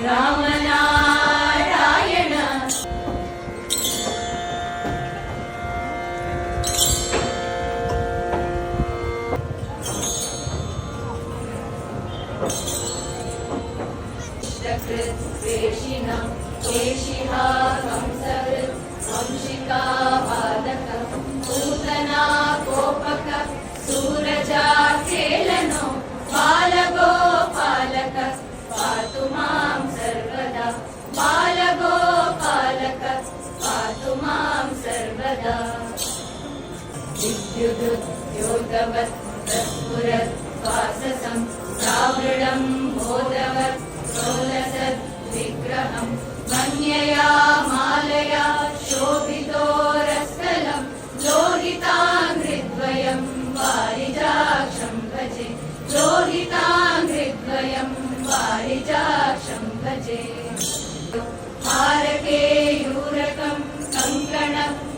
रामनारायण वेशिना केशिहा कंसवृत् वंशिका बालक पूतना गोपक सूरजा खेलनो बालगोपालक पातु मां सर्वदा बालगोपालक पातु मां सर्वदा विद्युदुद्योतवत् तत्पुरत् वाससं सावृणं बोधवत् सोलसद् विग्रहं मन्यया मालया शोभितोरस्थलं लोहिताङ्घ्रिद्वयं वारिजाक्षं भजे लोहिताङ्घ्रिद्वयं वारिजाक्षं भजे हारकेयूरकं कङ्कण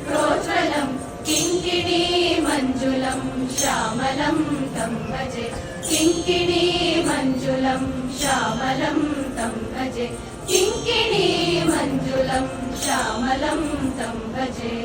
प्रोज्वलं किङ्किणी मञ्जुलं श्यामलं तं भजे किङ्किणी मञ्जुलं श्यामलं तं भजे किङ्किणी मञ्जुलं श्यामलं तं भजे।